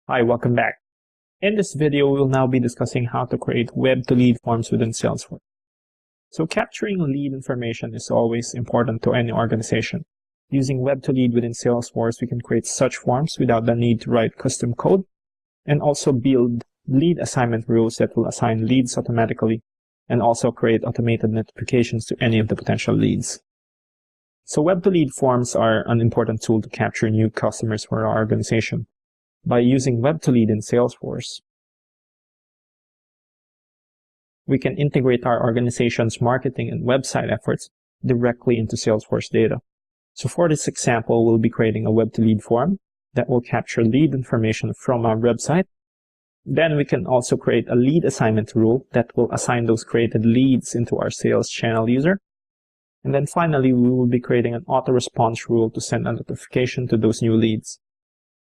Hi, welcome back. In this video, we will now be discussing how to create web-to-lead forms within Salesforce. So capturing lead information is always important to any organization. Using web-to-lead within Salesforce, we can create such forms without the need to write custom code, and also build lead assignment rules that will assign leads automatically, and also create automated notifications to any of the potential leads. So web-to-lead forms are an important tool to capture new customers for our organization. By using web-to-lead in Salesforce, we can integrate our organization's marketing and website efforts directly into Salesforce data. So for this example, we'll be creating a web-to-lead form that will capture lead information from our website. Then we can also create a lead assignment rule that will assign those created leads into our sales channel user. And then finally, we will be creating an auto-response rule to send a notification to those new leads.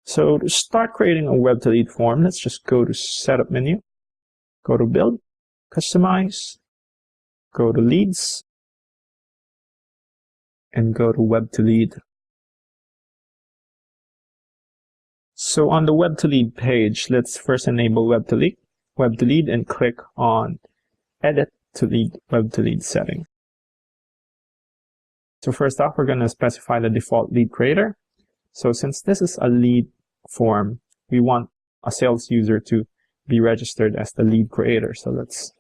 So to start creating a web-to-lead form, let's just go to Setup menu, go to Build, Customize, go to Leads, and go to Web-to-Lead. So on the Web-to-Lead page, let's first enable Web-to-Lead, and click on Edit to Lead Web-to-Lead setting. So first off, we're going to specify the default lead creator. So since this is a lead form, we want a sales user to be registered as the lead creator. So let's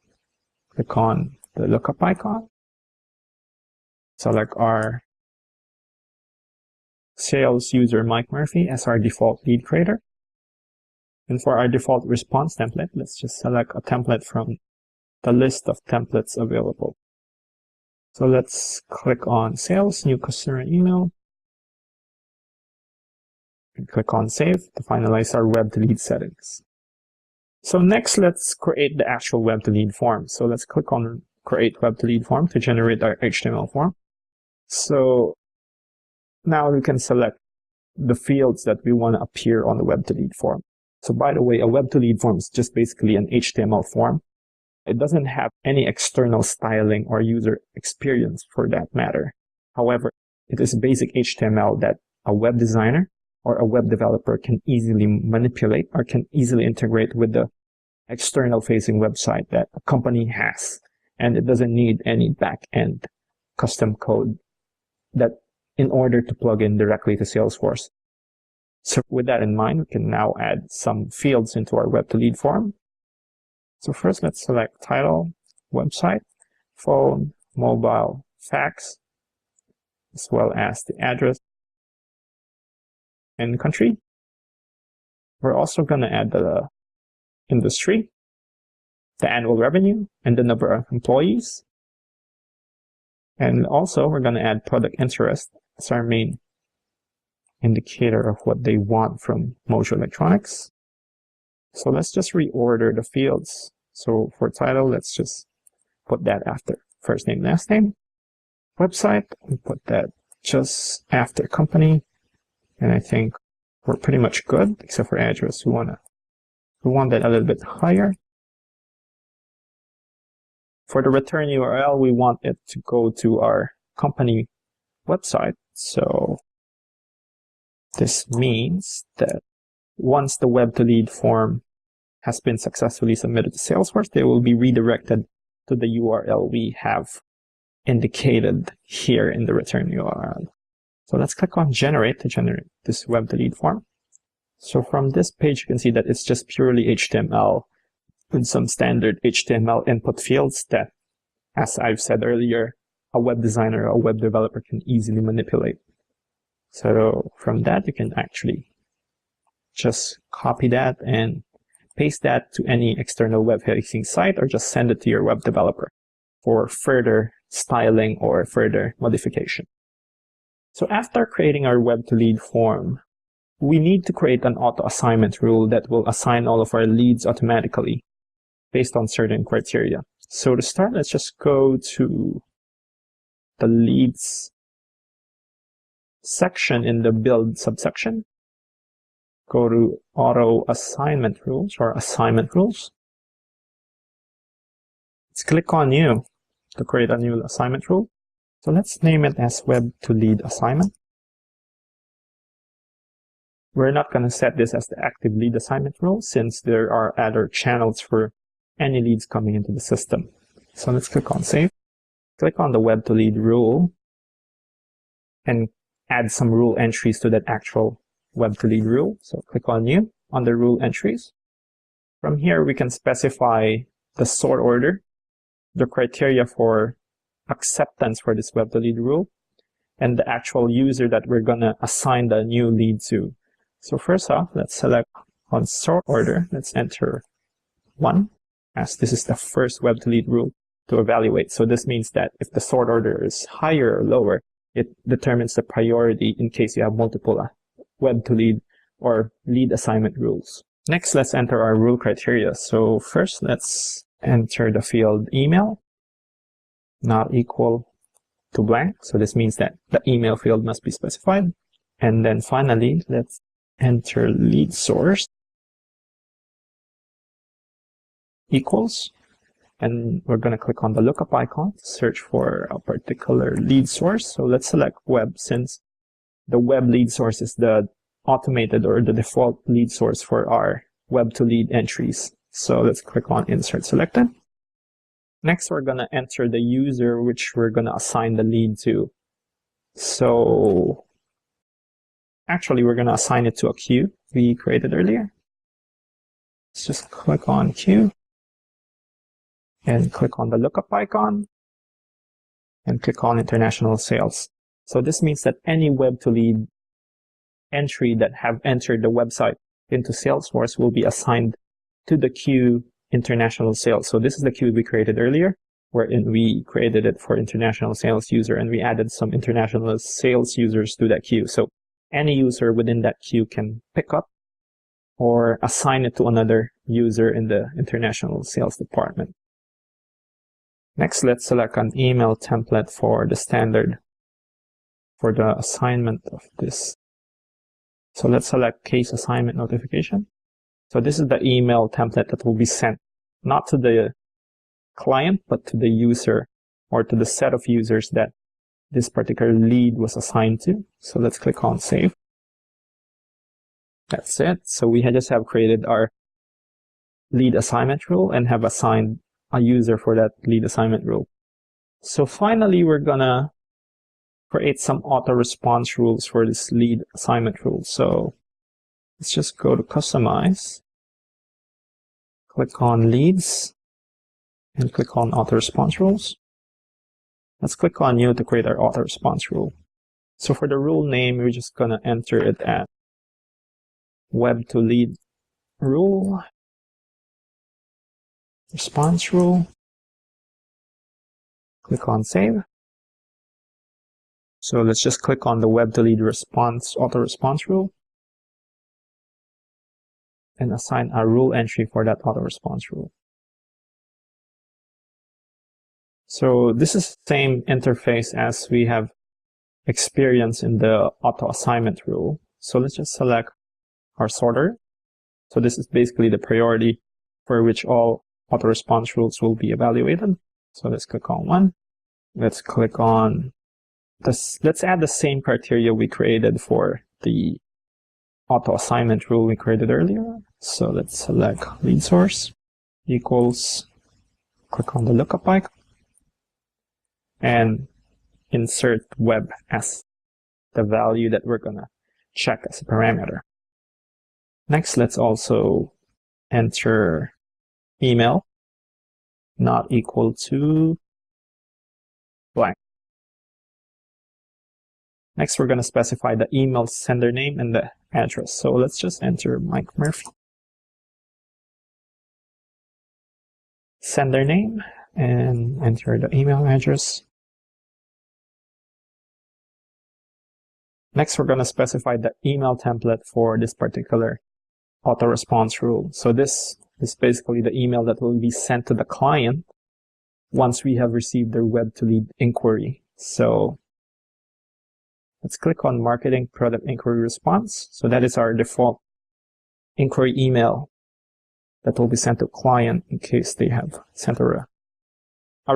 click on the lookup icon, select our sales user Mike Murphy as our default lead creator. And for our default response template, let's just select a template from the list of templates available. So let's click on Sales, New Customer Email, and click on Save to finalize our web-to-lead settings. So next, let's create the actual web-to-lead form. So let's click on Create Web-to-Lead Form to generate our HTML form. So now we can select the fields that we want to appear on the web-to-lead form. So by the way, a web-to-lead form is just basically an HTML form. It doesn't have any external styling or user experience for that matter. However, it is basic HTML that a web designer or a web developer can easily manipulate or can easily integrate with the external facing website that a company has. And it doesn't need any back-end custom code that in order to plug in directly to Salesforce. So with that in mind, we can now add some fields into our web-to-lead form. So first, let's select title, website, phone, mobile, fax, as well as the address and country. We're also going to add the industry, the annual revenue, and the number of employees. And also, we're going to add product interest as our main indicator of what they want from Mojo Electronics. So let's just reorder the fields. So for title, let's just put that after first name, last name. Website, we put that just after company. And I think we're pretty much good, except for address. We want that a little bit higher. For the return URL, we want it to go to our company website. So this means that once the web-to-lead form has been successfully submitted to Salesforce, they will be redirected to the URL we have indicated here in the return URL. So let's click on Generate to generate this web-to-lead form. So from this page, you can see that it's just purely HTML with some standard HTML input fields that, as I've said earlier, a web designer or a web developer can easily manipulate. So from that, you can actually just copy that and paste that to any external web-facing site, or just send it to your web developer for further styling or further modification. So after creating our web-to-lead form, we need to create an auto-assignment rule that will assign all of our leads automatically based on certain criteria. So to start, let's just go to the leads section in the build subsection. Go to auto assignment rules or assignment rules. Let's click on new to create a new assignment rule. So let's name it as web to lead assignment. We're not going to set this as the active lead assignment rule since there are other channels for any leads coming into the system. So let's click on save. Click on the web to lead rule and add some rule entries to that actual web to lead rule. So click on new under rule entries. From here, we can specify the sort order, the criteria for acceptance for this web to lead rule, and the actual user that we're going to assign the new lead to. So first off, let's select on sort order. Let's enter 1, as this is the first web to lead rule to evaluate. So this means that if the sort order is higher or lower, it determines the priority in case you have multiple web to lead or lead assignment rules. Next, let's enter our rule criteria. So first, let's enter the field email not equal to blank. So this means that the email field must be specified. And then finally, let's enter lead source equals, and we're going to click on the lookup icon to search for a particular lead source. So let's select web, since the web lead source is the automated or the default lead source for our web to lead entries. So let's click on insert selected. Next, we're going to enter the user which we're going to assign the lead to. So actually, we're going to assign it to a queue we created earlier. Let's just click on queue and click on the lookup icon and click on international sales. So this means that any web to lead entry that have entered the website into Salesforce will be assigned to the queue international sales. So this is the queue we created earlier, wherein we created it for international sales user and we added some international sales users to that queue. So any user within that queue can pick up or assign it to another user in the international sales department. Next, let's select an email template for the standard for the assignment of this. So let's select case assignment notification. So this is the email template that will be sent not to the client, but to the user or to the set of users that this particular lead was assigned to. So let's click on save. That's it. So we just have created our lead assignment rule and have assigned a user for that lead assignment rule. So finally, we're gonna create some auto response rules for this lead assignment rule. So let's just go to customize, click on leads, and click on auto response rules. Let's click on new to create our auto response rule. So for the rule name, we're just gonna enter it at web to lead rule, response rule, click on save. So let's just click on the web to lead response auto response rule and assign a rule entry for that auto response rule. So this is the same interface as we have experienced in the auto assignment rule. So let's just select our sorter. So this is basically the priority for which all auto response rules will be evaluated. So let's click on one. Let's click on this. Let's add the same criteria we created for the auto assignment rule we created earlier. So let's select lead source equals, click on the lookup icon and insert web as the value that we're gonna check as a parameter. Next, let's also enter email not equal to blank. Next, we're going to specify the email sender name and the address. So let's just enter Mike Murphy. Sender name and enter the email address. Next, we're going to specify the email template for this particular auto response rule. So this is basically the email that will be sent to the client once we have received their web to lead inquiry. So let's click on marketing product inquiry response. So that is our default inquiry email that will be sent to client in case they have sent a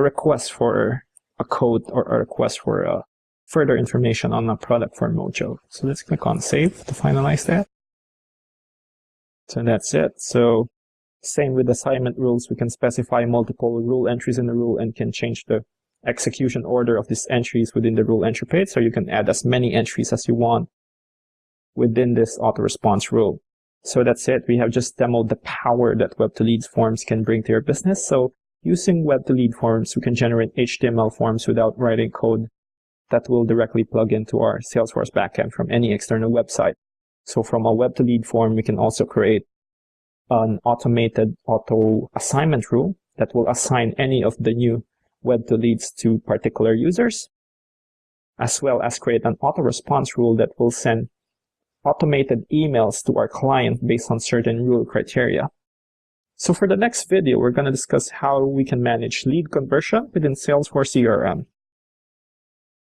request for a code or a request for further information on a product for Mojo. So let's click on save to finalize that. So that's it. So same with assignment rules, we can specify multiple rule entries in the rule and can change the execution order of these entries within the rule entry page. So you can add as many entries as you want within this auto response rule. So that's it. We have just demoed the power that Web2Lead forms can bring to your business. So using Web2Lead forms, we can generate HTML forms without writing code that will directly plug into our Salesforce backend from any external website. So from a Web2Lead form, we can also create an automated auto assignment rule that will assign any of the new Web2Leads to particular users, as well as create an auto response rule that will send automated emails to our client based on certain rule criteria. So for the next video, we're going to discuss how we can manage lead conversion within Salesforce CRM.